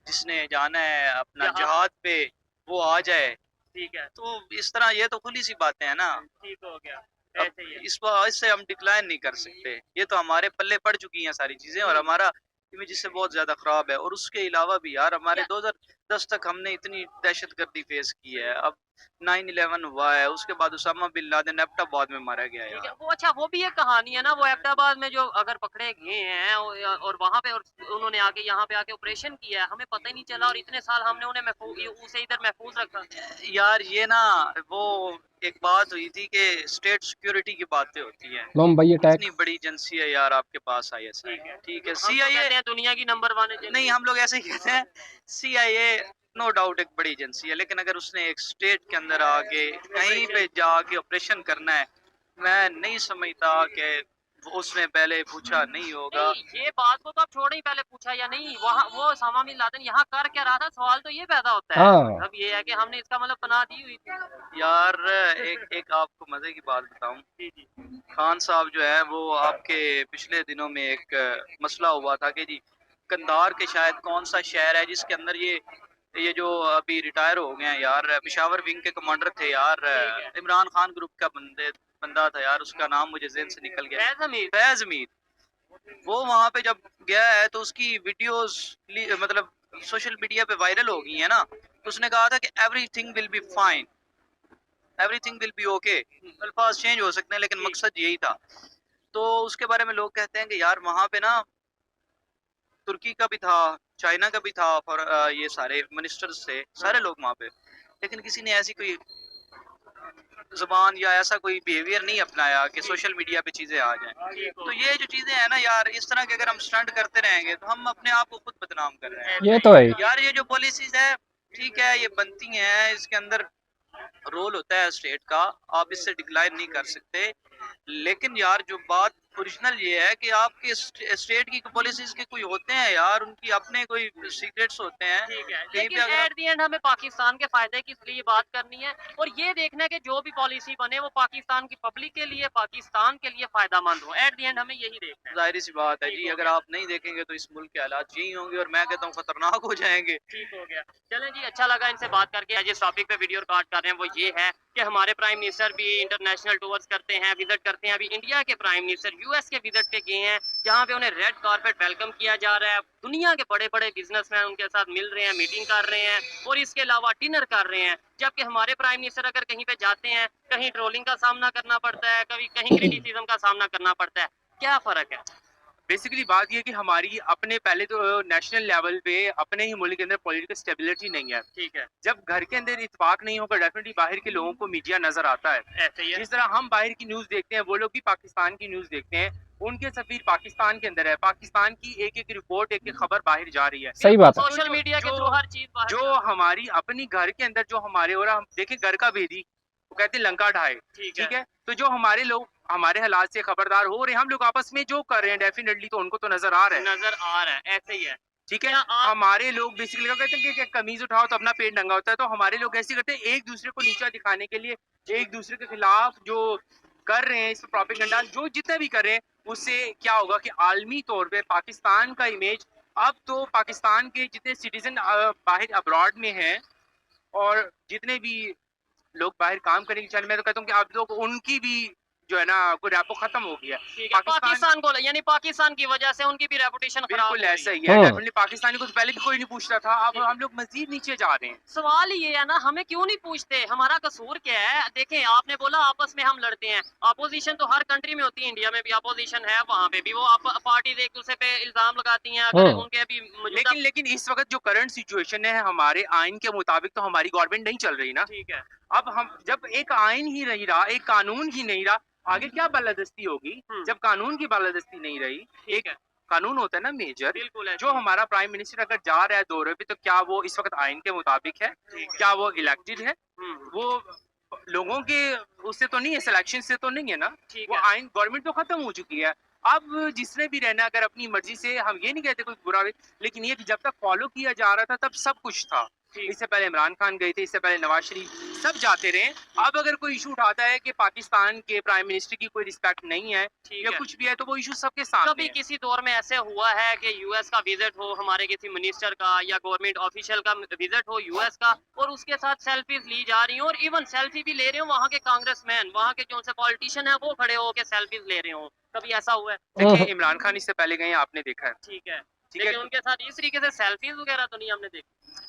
जिसने जाना है अपना जहाँ जिहाद पे वो आ जाए। ठीक है, तो इस तरह ये तो खुली सी बातें हैं ना। ठीक हो गया, अब ऐसे ही है। इससे हम डिक्लाइन नहीं कर सकते। ये तो हमारे पल्ले पड़ चुकी हैं सारी चीज़ें और हमारा इमेज इससे बहुत ज़्यादा ख़राब है। और उसके अलावा भी यार हमारे क्या 2010 तक हमने इतनी दहशतगर्दी फेस की है। अब 9/11 हुआ है, उसके बाद उसामा बिन लादेन एबटाबाद में मारा गया ठीक है, यार। वो अच्छा वो भी एक कहानी है ना, वो एबटाबाद में जो अगर पकड़े गए हैं और वहाँ पे और उन्होंने आके यहाँ पे आके ऑपरेशन किया है, हमें पता ही नहीं चला और इतने साल हमने उन्हें उसे इधर महफूज रखा। यार ये ना वो एक बात हुई थी कि स्टेट सिक्योरिटी की बातें होती हैं। मुंबई अटैक। इतनी बड़ी एजेंसी है यार आपके पास आईएसआई, ठीक है, ठीक है? हम तो सीआईए कहते हैं दुनिया की नंबर 1 एजेंसी। नहीं, हम लोग ऐसे ही कहते हैं। सीआईए नो डाउट एक बड़ी एजेंसी है, लेकिन अगर उसने एक स्टेट के अंदर आके कहीं पे जाके ऑपरेशन करना है, मैं नहीं समझता कि वो उसने पहले पूछा नहीं होगा। नहीं, ये बात को तो आप छोड़ो ही, पहले पूछा या नहीं, वहाँ वो ओसामा बिन लादेन यहाँ कर क्या रहा था, सवाल तो ये पैदा होता है। हाँ। मतलब ये है कि हमने इसका मतलब पनाह दी हुई थी। यार एक एक आपको मजे की बात बताऊं। जी, जी। खान साहब जो है वो आपके पिछले दिनों में एक मसला हुआ था कि जी कंधार के शायद कौन सा शहर है जिसके अंदर ये जो अभी रिटायर हो गए हैं यार, पेशावर विंग के कमांडर थे यार, ठीक है। इमरान खान ग्रुप का बंदा था यार, उसका नाम मुझे ज़हन से निकल गया। फैज़ हमीद। फैज मीर। वो वहां पे जब गया है तो उसकी वीडियोस मतलब सोशल मीडिया पे वायरल हो गई है ना। तो उसने कहा था कि everything will be fine, everything will be okay. अल्फाज चेंज हो सकते हैं लेकिन मकसद यही था। तो उसके बारे में लोग कहते हैं कि यार वहां पे ना तुर्की का भी था, चाइना का भी था, और ये सारे मिनिस्टर्स थे, सारे लोग वहां पे। लेकिन किसी ने ऐसी कोई जुबान या ऐसा कोई बिहेवियर नहीं अपनाया कि सोशल मीडिया पे चीजें आ जाएं। तो ये जो चीजें हैं ना यार, इस तरह के अगर हम स्टंट करते रहेंगे तो हम अपने आप को खुद बदनाम कर रहे हैं। ये तो है ही। यार ये जो पॉलिसीज है ठीक है, ये बनती हैं, इसके अंदर रोल होता है स्टेट का, आप इससे डिक्लाइन नहीं कर सकते। लेकिन यार जो बात ओरिजिनल ये है कि आपके स्टेट की पॉलिसीज के कोई होते हैं यार, उनकी अपने कोई सीक्रेट्स होते हैं। ठीक है, कहीं लेकिन पे अगर एट दी एंड हमें पाकिस्तान के फायदे की इसलिए बात करनी है और ये देखना है कि जो भी पॉलिसी बने वो पाकिस्तान की पब्लिक के लिए, पाकिस्तान के लिए फायदामंद हो। एट दी एंड हमें यही देखना है। जाहिर सी बात है ठीक जी, हो अगर गया। आप नहीं देखेंगे तो इस मुल्क के हालात यही होंगे और मैं कहता हूँ खतरनाक हो जाएंगे। ठीक हो गया। चलें जी, अच्छा लगा इनसे बात करके। जिस टॉपिक पे वीडियो रिकॉर्ड कर रहे हैं वो ये है कि हमारे प्राइम मिनिस्टर भी इंटरनेशनल टूर्स करते हैं, विजिट करते हैं। अभी इंडिया के प्राइम मिनिस्टर यूएस के विजिट पे गए हैं, जहाँ पे उन्हें रेड कारपेट वेलकम किया जा रहा है। दुनिया के बड़े बड़े बिजनेसमैन उनके साथ मिल रहे हैं, मीटिंग कर रहे हैं और इसके अलावा डिनर कर रहे हैं। जबकि हमारे प्राइम मिनिस्टर अगर कहीं पे जाते हैं, कहीं ट्रोलिंग का सामना करना पड़ता है, कभी कहीं क्रिटिसिज्म का सामना करना पड़ता है। क्या फर्क है? बेसिकली बात ये है कि हमारी अपने पहले तो नेशनल लेवल पे अपने ही मुल्क के अंदर पॉलिटिकल स्टेबिलिटी नहीं है। ठीक है, जब घर के अंदर इत्तेफाक नहीं होगा, डेफिनेटली बाहर के लोगों को मीडिया नजर आता है। ऐसे ही है। जिस तरह हम बाहर की न्यूज देखते हैं, वो लोग भी पाकिस्तान की न्यूज देखते हैं। उनके सफीर पाकिस्तान के अंदर है, पाकिस्तान की एक एक रिपोर्ट, एक एक खबर बाहर जा रही है। सही बात है। सोशल मीडिया के थ्रू हर चीज बाहर जो हमारी अपनी घर के अंदर जो हमारे, और हम देखें घर का भेदी, वो कहते हैं लंका ढाए। ठीक ठीक है, तो जो हमारे लोग हमारे हालात से खबरदार हो रहे हैं, हम लोग आपस में जो कर रहे हैं डेफिनेटली तो उनको तो नजर आ रहा है। नजर आ रहा है, ऐसे ही है। ठीक है, क्या आप हमारे लोग बेसिकली क्या कहते हैं कि कमीज उठाओ तो अपना पेट नंगा होता है। तो हमारे लोग ऐसे करते हैं, एक दूसरे को नीचा दिखाने के लिए एक दूसरे के खिलाफ जो कर रहे हैं, इस प्रोपेगेंडा जो जितना भी कर रहे हैं, उससे क्या होगा कि आलमी तौर पे पाकिस्तान का इमेज, अब तो पाकिस्तान के जितने सिटीजन बाहर अब्रॉड में हैं और जितने भी लोग बाहर काम करने की चाह, मैं तो कहता हूँ कि आप लोग उनकी भी जो है ना कोई रैपो खत्म हो गया। ठीक है, पाकिस्तान को यानी पाकिस्तान की वजह से उनकी भी रेपुटेशन खराब हो बिल्कुल गई ऐसा है। ही है। हाँ। डेफिनेटली पाकिस्तानी को तो पहले भी कोई नहीं पूछता था, अब हम लोग मजीद नीचे जा रहे हैं। सवाल ये है ना, हमें क्यों नहीं पूछते, हमारा कसूर क्या है? देखें, आपने बोला आपस में हम लड़ते हैं, अपोजिशन तो हर कंट्री में होती है, इंडिया में भी अपोजिशन है, वहाँ पे भी वो पार्टी एक दूसरे पे इल्जाम लगाती हैं। अगर हाँ। उनके भी लेकिन इस वक्त जो करंट सिचुएशन है, हमारे आइन के मुताबिक तो हमारी गवर्नमेंट नहीं चल रही ना। ठीक है, अब हम जब एक आइन ही नहीं रहा, एक कानून ही नहीं रहा, आगे क्या बालादस्ती होगी? जब कानून की बालादस्ती नहीं रही, ठीक है, कानून होता है ना मेजर, बिल्कुल है। जो हमारा प्राइम मिनिस्टर अगर जा रहा है दौरे पे, तो क्या वो इस वक्त आइन के मुताबिक है? क्या वो इलेक्टेड है? वो लोगों के उससे तो नहीं है, सिलेक्शन से तो नहीं है ना। ठीक वो है। आइन गवर्नमेंट तो खत्म हो चुकी है। अब जिसने भी रहना, अगर अपनी मर्जी से, हम ये नहीं कहते कोई बुरा भी, लेकिन ये कि जब तक फॉलो किया जा रहा था तब सब कुछ था। इससे पहले इमरान खान गए थे, इससे पहले नवाज शरीफ, सब जाते रहे। अब अगर कोई इशू उठाता है कि पाकिस्तान के प्राइम मिनिस्टर की कोई रिस्पेक्ट नहीं है या कुछ भी है, तो वो इशू सबके सामने कभी है। किसी दौर में ऐसे हुआ है कि यूएस का विजिट हो, हमारे किसी मिनिस्टर का या गवर्नमेंट ऑफिशियल का विजिट हो यूएस का, और उसके साथ सेल्फीज ली जा रही हो, और इवन सेल्फी भी ले रहे हो वहाँ के कांग्रेसमैन, वहाँ के जो से पॉलिटिशियन है वो खड़े हो के सेल्फीज ले रहे हो? कभी ऐसा हुआ है? देखिए, इमरान खान इससे पहले गए, आपने देखा है। ठीक है, ठीक लेकिन है। उनके साथ इस तरीके से सेल्फीज वगैरह तो नहीं हमने देखी।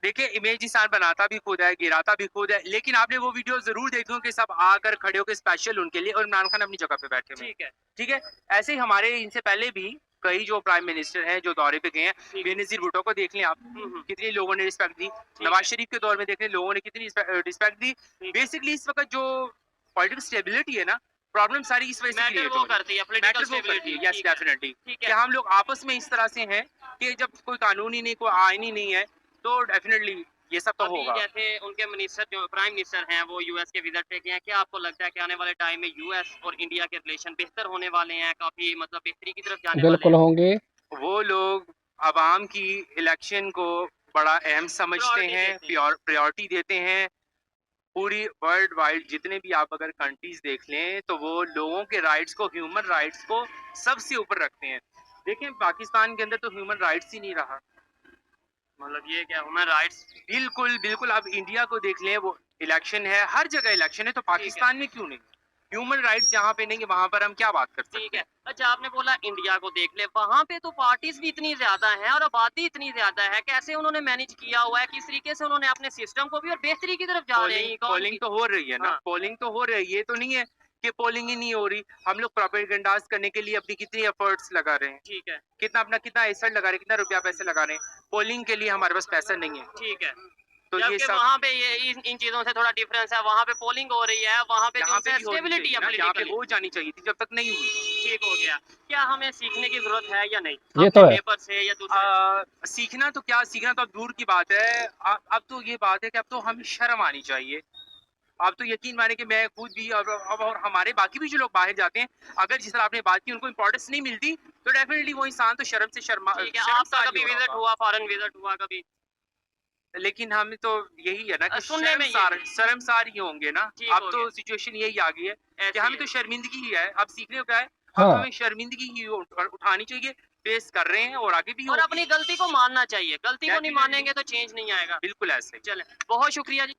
देखिए, इमेज इंसान बनाता भी खुद है, गिराता भी खुद है, लेकिन आपने वो वीडियो जरूर देखी हो कि सब आकर खड़े होकर स्पेशल उनके लिए, और इमरान खान अपनी जगह पे बैठे हुए हैं। ठीक है। ठीक है। ऐसे ही हमारे इनसे पहले भी कई जो प्राइम मिनिस्टर हैं जो दौरे पे गए हैं, ठीक। बेनजीर भुट्टो को देख लें आप, कितनी लोगों ने रिस्पेक्ट दी। है। नवाज शरीफ के दौर में देख लें, लोगों ने कितनी रिस्पेक्ट दी। ठीक। बेसिकली इस वक्त जो पॉलिटिकल स्टेबिलिटी है ना, प्रॉब्लम सारी इस वजह से मैटर क्रिएट वो हो रही करती है, पॉलिटिकल मैटर वो करती स्टेबिलिटी। है। Yes, definitely. ठीक कि है। हम लोग आपस में इस तरह से हैं कि जब कोई कानून ही नहीं, कोई आइन ही नहीं है, तो डेफिनेटली ये सब तो अभी होगा। जैसे उनके मिनिस्टर जो प्राइम मिनिस्टर हैं वो यूएस के विजिट पे गए हैं, क्या आपको लगता है कि आने वाले टाइम में यूएस और इंडिया के रिलेशन बेहतर होने वाले हैं, काफी मतलब बेहतरी की तरफ जाने वाले बिल्कुल हैं? होंगे। वो लोग आवाम की इलेक्शन को बड़ा अहम समझते Priority हैं, देते हैं। प्रायोरिटी देते हैं। पूरी वर्ल्ड वाइड जितने भी आप अगर कंट्रीज देख लें, तो वो लोगों के राइट्स को, ह्यूमन राइट्स को सबसे ऊपर रखते हैं। देखें, पाकिस्तान के अंदर तो ह्यूमन राइट्स ही नहीं रहा। मतलब ये क्या ह्यूमन राइट्स? बिल्कुल बिल्कुल। आप इंडिया को देख लें, वो इलेक्शन है, हर जगह इलेक्शन है, तो पाकिस्तान में क्यों नहीं? ह्यूमन राइट्स जहाँ पे नहीं है, वहां पर हम क्या बात कर सकते ठीक हैं? है। अच्छा, आपने बोला इंडिया को देख ले, वहाँ पे तो पार्टीज भी इतनी ज्यादा हैं और आबादी इतनी ज्यादा है, कैसे उन्होंने मैनेज किया हुआ है, किस तरीके से उन्होंने अपने सिस्टम को भी और बेहतरी की तरफ जा रहे हैं? पोलिंग तो हो रही है ना, हाँ। पोलिंग तो हो रही है। ये तो नहीं है कि पोलिंग ही नहीं हो रही। हम लोग प्रोपेगेंडास करने के लिए अपनी कितनी एफर्ट्स लगा रहे हैं, ठीक है। कितना एफर्ट लगा रहे हैं, कितना रुपया पैसे लगा रहे हैं। पोलिंग के लिए हमारे पास पैसा नहीं है। ठीक है। तो ये जबकि सब वहाँ पे ये इन चीजों से थोड़ा डिफरेंस है, वहाँ पे पोलिंग हो रही है, वहाँ पे यहाँ पे भी होनी स्टेबिलिटी है चाहिए ना, यहाँ पे पॉलिटिकली। हो जानी चाहिए थी, जब तक नहीं हुई। ठीक हो गया। क्या हमें सीखने की जरूरत है या नहीं? ये तो है। पेपर से या दूसरे? सीखना तो क्या, सीखना तो अब दूर की बात है। अब तो ये बात है कि अब तो हमें शर्म आनी चाहिए। अब तो यकीन माने कि मैं खुद भी अब और हमारे बाकी भी जो लोग बाहर जाते हैं, अगर जिस तरह आपने बात की, उनको इम्पोर्टेंस नहीं मिलती, तो डेफिनेटली वो इंसान तो शर्म से ठीक है। आपका शर्मसार कभी ही हो रहा विजिट होगा। हुआ, फॉरेन विजिट हुआ कभी? लेकिन हम तो यही है ना कि सुनने में शर्मसार ही होंगे ना। ठीक अब हो तो गया। सिचुएशन यही आ गई है ऐसे कि हमें ही तो शर्मिंदगी ही है। अब सीखने को क्या है, अब हाँ। हमें शर्मिंदगी ही उठानी चाहिए। फेस कर रहे हैं और आगे भी और होगी। अपनी गलती को मानना चाहिए, गलती को नहीं Definitely। मानेंगे तो चेंज नहीं आएगा। बिल्कुल ऐसे। चले, बहुत शुक्रिया जी।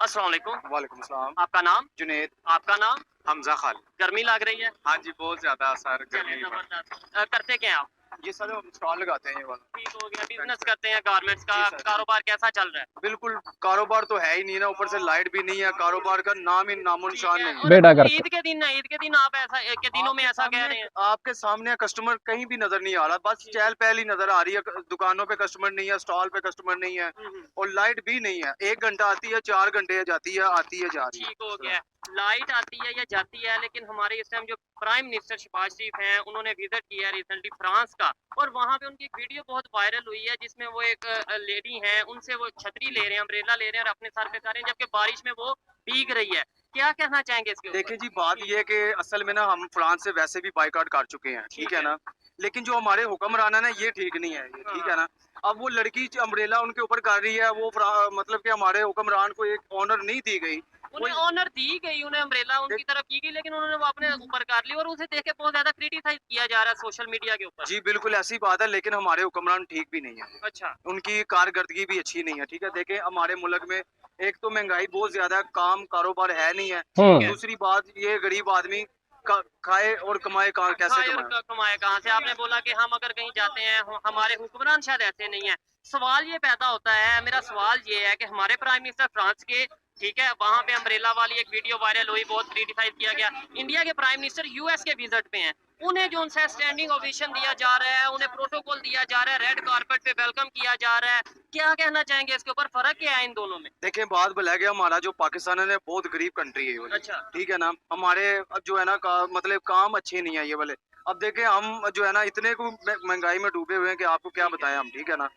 अस्सलाम वालेकुम। वालेकुम सलाम। आपका नाम? जुनेद। आपका नाम? हमजा खान। गर्मी लग रही है? हाँ जी, बहुत ज्यादा सर चले, गर्मी में। जबरदस्त। करते क्या हैं आप? ये सर हम स्टॉल लगाते हैं ये वाला। ठीक हो गया। बिजनेस करते हैं गारमेंट्स का, जी सर। कारोबार कैसा चल रहा है? बिल्कुल, कारोबार तो है ही नहीं ना, ऊपर से लाइट भी नहीं है, कारोबार का नाम ही नामो निशान ठीक है। नहीं और है। बेटा करते। ईद के दिन, ईद के दिन आप ऐसा के दिनों में ऐसा कह रहे हैं? आपके सामने कस्टमर कहीं भी नजर नहीं आ रहा, बस चहल पहल ही नजर आ रही है। दुकानों पे कस्टमर नहीं है, स्टॉल पे कस्टमर नहीं है, और लाइट भी नहीं है। 1 घंटा आती है, 4 घंटे जाती है, आती है, जा रही है। ठीक हो गया। लाइट आती है या जाती है, लेकिन हमारे इस टाइम जो प्राइम मिनिस्टर शहबाज शरीफ हैं, उन्होंने विजिट किया है रिसेंटली फ्रांस का, और वहाँ पे उनकी एक वीडियो बहुत वायरल हुई है जिसमें वो एक लेडी हैं, उनसे वो छतरी ले रहे हैं, अम्ब्रेला ले रहे हैं और अपने सर पे कर रहे हैं, जबकि बारिश में वो भीग रही है। क्या कहना चाहेंगे इसके ऊपर? देखिए जी, बात ये है कि असल में ना हम फ्रांस से वैसे भी बाइकआउट कर चुके हैं, ठीक है ना। लेकिन जो हमारे हुक्मरान है ना, ये ठीक नहीं है, ये ठीक है ना। अब वो लड़की अम्ब्रेला उनके ऊपर कर रही है, वो मतलब कि हमारे हुक्मरान को एक ऑनर नहीं दी गई। उन्हें ऑनर दी गई, उन्हें अम्ब्रेला उनकी तरफ की गई, लेकिन उन्होंने वो अपने ऊपर कर ली और उसे देख के बहुत ज्यादा क्रिटिसाइज किया जा रहा है सोशल मीडिया के ऊपर। जी बिल्कुल ऐसी बात है, लेकिन हमारे हुक्मरान ठीक भी नहीं है, अच्छा। उनकी कारकर्दगी भी अच्छी नहीं है, ठीक है। देखें, हमारे मुल्क में एक तो महंगाई बहुत ज्यादा है, काम कारोबार है नहीं है। दूसरी बात ये, गरीब आदमी खाए और कमाए कैसे कमाए? कमाए कहाँ से? आपने बोला कि हम अगर कहीं जाते हैं, हमारे हुक्मरान शायद ऐसे नहीं है। सवाल ये पैदा होता है, मेरा सवाल ये है कि हमारे प्राइम मिनिस्टर फ्रांस के, ठीक है, वहाँ पे अम्ब्रेला वाली एक वीडियो वायरल हुई, बहुत क्रिटिसाइज किया गया। इंडिया के प्राइम मिनिस्टर यूएस के विजिट पे हैं, उन्हें जो उनसे स्टैंडिंग ओवेशन दिया जा रहा है, उन्हें प्रोटोकॉल दिया जा रहा है, रेड कारपेट पे वेलकम किया जा रहा है। क्या कहना चाहेंगे इसके ऊपर, फ़र्क क्या है इन दोनों में? देखिए बात भला है कि हमारा जो पाकिस्तान है ना बहुत गरीब कंट्री है ये वाली। अच्छा। ठीक है ना, हमारे जो है ना मतलब काम अच्छे नहीं है ये वाले। अब देखें हम जो है ना इतने को महंगाई में डूबे हुए हैं कि आपको क्या बताएं हम। ठीक है ना,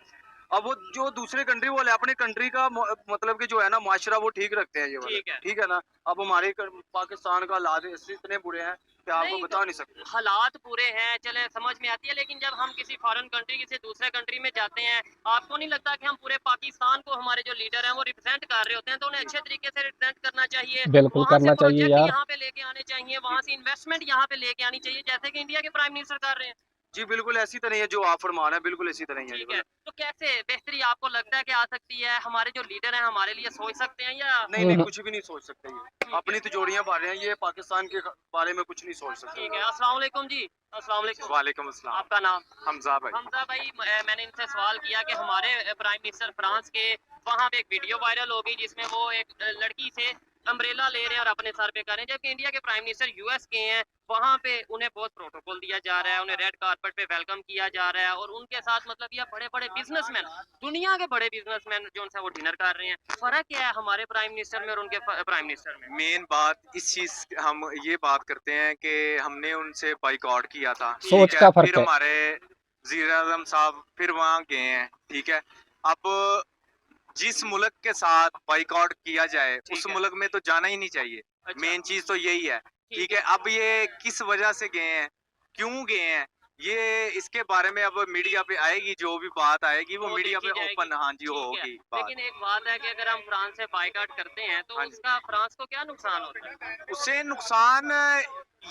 अब वो जो दूसरे कंट्री वाले अपने कंट्री का मतलब कि जो है ना माशरा वो ठीक रखते हैं ये वाले। ठीक है। ठीक है ना, अब हमारे पाकिस्तान का हालात ऐसे इतने बुरे हैं कि आपको नहीं, बता नहीं सकते। हालात बुरे हैं, चले समझ में आती है, लेकिन जब हम किसी फॉरेन कंट्री, किसी दूसरे कंट्री में जाते हैं, आपको नहीं लगता कि हम पूरे पाकिस्तान को, हमारे जो लीडर हैं वो रिप्रेजेंट कर रहे होते हैं, तो उन्हें अच्छे तरीके से रिप्रेजेंट करना चाहिए, बिल्कुल वहाँ से करना चाहिए प्रोजेक्ट यार। यहाँ पे लेके आने चाहिए, वहाँ से इन्वेस्टमेंट यहाँ पे लेके आनी चाहिए, जैसे कि इंडिया के प्राइम मिनिस्टर कर रहे हैं। जी बिल्कुल ऐसी तरह है जो आप फरमा रहे हैं, बिल्कुल ऐसी तरह ही है ये ठीक वाले। है, तो कैसे बेहतरी आपको लगता है कि आ सकती है? हमारे जो लीडर हैं हमारे लिए सोच सकते हैं या नहीं नहीं कुछ भी नहीं सोच सकते ये अपनी तिजोरियां भर रहे हैं, ये पाकिस्तान के बारे में कुछ नहीं सोच सकते। ठीक है। अस्सलाम वालेकुम जी। अस्सलाम वालेकुम। वालेकुम अस्सलाम। आपका नाम? हमजा भाई। हमजा भाई, मैंने इनसे सवाल किया कि हमारे प्राइम मिनिस्टर फ्रांस के, वहाँ पे एक वीडियो वायरल हो गई जिसमें वो एक लड़की से अम्ब्रेला ले रहे हैं और अपने सर पे कर रहे हैं, जबकि इंडिया के प्राइम मिनिस्टर यूएस के हैं, वहाँ पे उन्हें बहुत प्रोटोकॉल दिया जा रहा है, उन्हें रेड कारपेट पे वेलकम किया जा रहा है, और उनके साथ मतलब ये बड़े बड़े बिजनेसमैन, दुनिया के बड़े बिजनेसमैन जो उनसे वो डिनर कर रहे हैं। फर्क क्या है हमारे प्राइम मिनिस्टर में और उनके प्राइम मिनिस्टर में? मेन बात इस चीज हम ये बात करते हैं कि हमने उनसे बाइकआउट किया था। सोच ठीक का है, फर्क फिर है। हमारे वजीर आजम साहब फिर वहाँ गए हैं। ठीक है, अब जिस मुल्क के साथ बाइकआउट किया जाए उस है। मुल्क में तो जाना ही नहीं चाहिए। अच्छा, मेन चीज तो यही है। ठीक है, अब ये किस वजह से गए हैं, क्यों गए हैं, ये इसके बारे में अब मीडिया पे आएगी, जो भी बात आएगी वो मीडिया पे देखी जाएगी। ओपन हाँ जी ठीक है, होगी बात। लेकिन एक बात है कि अगर हम फ्रांस से बाइकआउट करते हैं तो हाँ जी। उसका फ्रांस को क्या नुकसान होता है? उससे नुकसान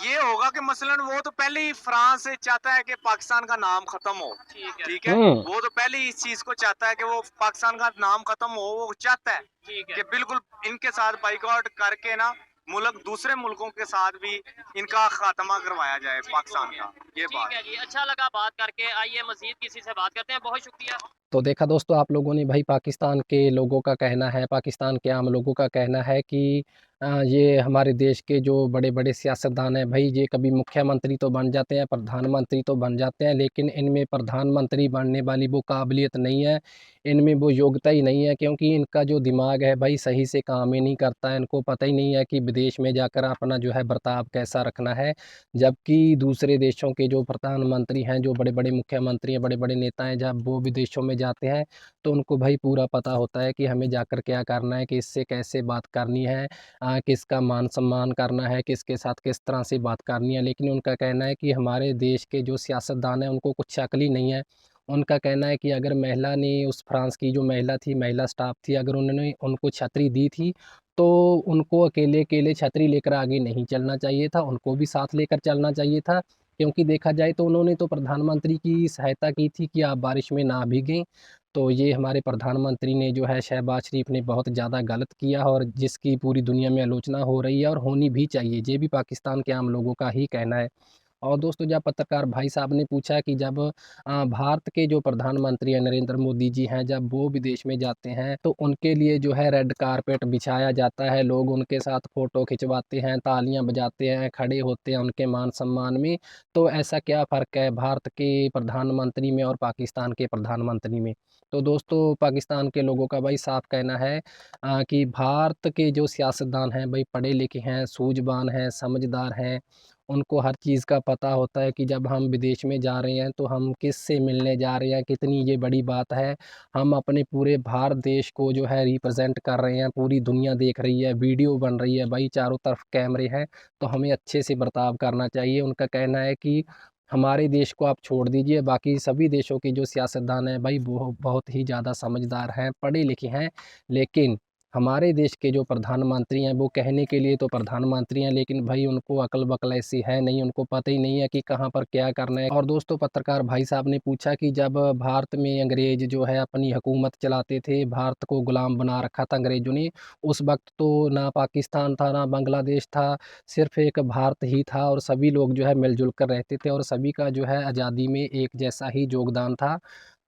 ये होगा कि मसलन वो तो पहले ही फ्रांस चाहता है कि पाकिस्तान का नाम खत्म हो। ठीक है। ठीक है, हम्म। वो तो पहले ही इस चीज को चाहता है कि वो पाकिस्तान का नाम खत्म हो। वो चाहता है ठीक है। कि बिल्कुल इनके साथ बाइकआउट करके ना मुल्क दूसरे मुल्कों के साथ भी इनका खात्मा करवाया जाए पाकिस्तान का। ये ठीक बात है जी, अच्छा लगा बात करके। आइए मजीद किसी से बात करते हैं, बहुत शुक्रिया। तो देखा दोस्तों आप लोगों ने भाई पाकिस्तान के लोगों का कहना है, पाकिस्तान के आम लोगों का कहना है कि ये हमारे देश के जो बड़े-बड़े सियासतदान हैं भाई, ये कभी मुख्यमंत्री तो बन जाते हैं, प्रधानमंत्री तो बन जाते हैं, लेकिन इनमें प्रधानमंत्री बनने वाली वो काबिलियत नहीं है, इनमें वो योग्यता ही नहीं है, क्योंकि इनका जो दिमाग है भाई सही से काम ही नहीं करता है। इनको पता ही नहीं है कि विदेश में जाकर अपना जो है बर्ताव कैसा रखना है। जबकि दूसरे देशों के जो प्रधानमंत्री हैं, जो बड़े-बड़े मुख्यमंत्री हैं, बड़े-बड़े नेता हैं, जब वो विदेशों में जाते हैं तो उनको भाई पूरा पता होता है कि हमें जाकर क्या करना है, किससे कैसे बात करनी है, किसका मान-सम्मान करना है, किसके साथ किस तरह से बात करनी है। लेकिन उनका कहना है कि हमारे देश के जो सियासतदान हैं उनको कुछ अक्ल ही नहीं है। उनका कहना है कि अगर महिला ने उस फ्रांस की जो महिला थी, महिला स्टाफ थी, अगर उन्होंने उनको छतरी दी थी, तो उनको अकेले-अकेले छतरी लेकर आगे नहीं चलना चाहिए था, उनको भी साथ लेकर चलना चाहिए था। क्योंकि देखा जाए तो उन्होंने तो प्रधानमंत्री की सहायता की थी कि आप बारिश में ना भीगें। तो ये हमारे प्रधानमंत्री ने जो है शहबाज शरीफ ने बहुत ज़्यादा गलत किया, और जिसकी पूरी दुनिया में आलोचना हो रही है और होनी भी चाहिए। ये भी पाकिस्तान के आम लोगों का ही कहना है। और दोस्तों जब पत्रकार भाई साहब ने पूछा कि जब भारत के जो प्रधानमंत्री हैं नरेंद्र मोदी जी हैं, जब वो विदेश में जाते हैं तो उनके लिए जो है रेड कारपेट बिछाया जाता है, लोग उनके साथ फ़ोटो खिंचवाते हैं, तालियां बजाते हैं, खड़े होते हैं उनके मान सम्मान में। तो ऐसा क्या फ़र्क है भारत के प्रधानमंत्री में और पाकिस्तान के प्रधानमंत्री में? तो दोस्तों पाकिस्तान के लोगों का भाई साफ कहना है कि भारत के जो सियासतदान हैं भाई पढ़े लिखे हैं, सूझवान हैं, समझदार हैं। उनको हर चीज़ का पता होता है कि जब हम विदेश में जा रहे हैं तो हम किससे मिलने जा रहे हैं, कितनी ये बड़ी बात है। हम अपने पूरे भारत देश को जो है रिप्रेज़ेंट कर रहे हैं, पूरी दुनिया देख रही है, वीडियो बन रही है भाई, चारों तरफ कैमरे हैं, तो हमें अच्छे से बर्ताव करना चाहिए। उनका कहना है कि हमारे देश को आप छोड़ दीजिए, बाकी सभी देशों के जो सियासतदान हैं भाई वो बहुत ही ज़्यादा समझदार हैं, पढ़े लिखे हैं, लेकिन हमारे देश के जो प्रधानमंत्री हैं वो कहने के लिए तो प्रधानमंत्री हैं, लेकिन भाई उनको अकल-वकल ऐसी है नहीं, उनको पता ही नहीं है कि कहाँ पर क्या करना है। और दोस्तों पत्रकार भाई साहब ने पूछा कि जब भारत में अंग्रेज़ जो है अपनी हुकूमत चलाते थे, भारत को गुलाम बना रखा था अंग्रेज़ों ने, उस वक़्त तो ना पाकिस्तान था, ना बांग्लादेश था, सिर्फ़ एक भारत ही था, और सभी लोग जो है मिल-जुल कर रहते थे और सभी का जो है आज़ादी में एक जैसा ही योगदान था।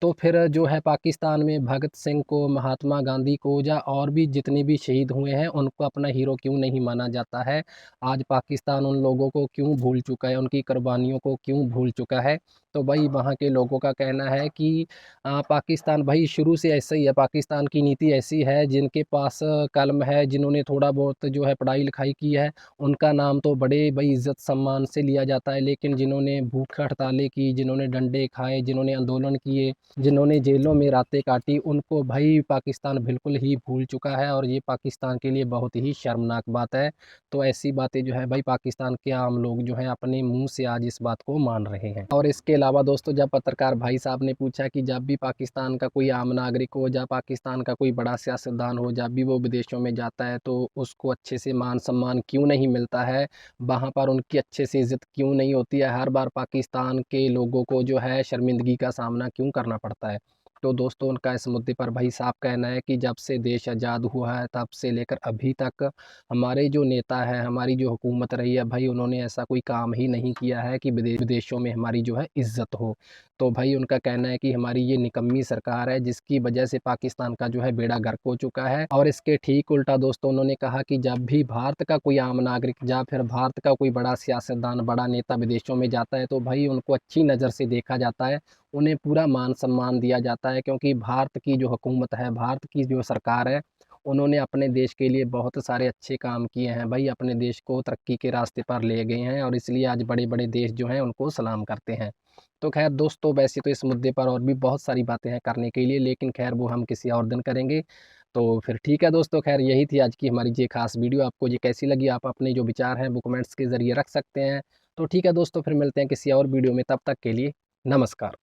तो फिर जो है पाकिस्तान में भगत सिंह को, महात्मा गांधी को या और भी जितने भी शहीद हुए हैं उनको अपना हीरो क्यों नहीं माना जाता है? आज पाकिस्तान उन लोगों को क्यों भूल चुका है, उनकी कुर्बानियों को क्यों भूल चुका है? तो भाई वहाँ के लोगों का कहना है कि पाकिस्तान भाई शुरू से ऐसा ही है, पाकिस्तान की नीति ऐसी है, जिनके पास कलम है, जिन्होंने थोड़ा बहुत जो है पढ़ाई लिखाई की है, उनका नाम तो बड़े भाई इज़्ज़त सम्मान से लिया जाता है, लेकिन जिन्होंने भूख हड़तालें की, जिन्होंने डंडे खाए, जिन्होंने आंदोलन किए, जिन्होंने जेलों में रातें काटी, उनको भाई पाकिस्तान बिल्कुल ही भूल चुका है और ये पाकिस्तान के लिए बहुत ही शर्मनाक बात है। तो ऐसी बातें जो है भाई पाकिस्तान के आम लोग जो हैं अपने मुँह से आज इस बात को मान रहे हैं। और इसके अलावा दोस्तों, जब पत्रकार भाई साहब ने पूछा कि जब भी पाकिस्तान का कोई आम नागरिक हो या पाकिस्तान का कोई बड़ा सियासतदान हो, जब भी वो विदेशों में जाता है तो उसको अच्छे से मान सम्मान क्यों नहीं मिलता है, वहाँ पर उनकी अच्छे से इज़्ज़त क्यों नहीं होती है, हर बार पाकिस्तान के लोगों को जो है शर्मिंदगी का सामना क्यों करना पड़ता है? तो दोस्तों, उनका इस मुद्दे पर भाई साहब कहना है कि जब से देश आज़ाद हुआ है तब से लेकर अभी तक हमारे जो नेता हैं, हमारी जो हुकूमत रही है भाई, उन्होंने ऐसा कोई काम ही नहीं किया है कि विदेशों में हमारी जो है इज़्ज़त हो। तो भाई उनका कहना है कि हमारी ये निकम्मी सरकार है जिसकी वजह से पाकिस्तान का जो है बेड़ा गर्क हो चुका है। और इसके ठीक उल्टा दोस्तों, उन्होंने कहा कि जब भी भारत का कोई आम नागरिक या फिर भारत का कोई बड़ा सियासतदान, बड़ा नेता विदेशों में जाता है तो भाई उनको अच्छी नज़र से देखा जाता है, उन्हें पूरा मान सम्मान दिया जाता है, क्योंकि भारत की जो हुकूमत है, भारत की जो सरकार है, उन्होंने अपने देश के लिए बहुत सारे अच्छे काम किए हैं भाई, अपने देश को तरक्की के रास्ते पर ले गए हैं और इसलिए आज बड़े-बड़े देश जो हैं उनको सलाम करते हैं। तो ख़ैर दोस्तों, वैसे तो इस मुद्दे पर और भी बहुत सारी बातें हैं करने के लिए, लेकिन ख़ैर वो हम किसी और दिन करेंगे। तो फिर ठीक है दोस्तों, ख़ैर यही थी आज की हमारी ये ख़ास वीडियो। आपको ये कैसी लगी? आप अपने जो विचार हैं वो कमेंट्स के ज़रिए रख सकते हैं। तो ठीक है दोस्तों, फिर मिलते हैं किसी और वीडियो में, तब तक के लिए नमस्कार।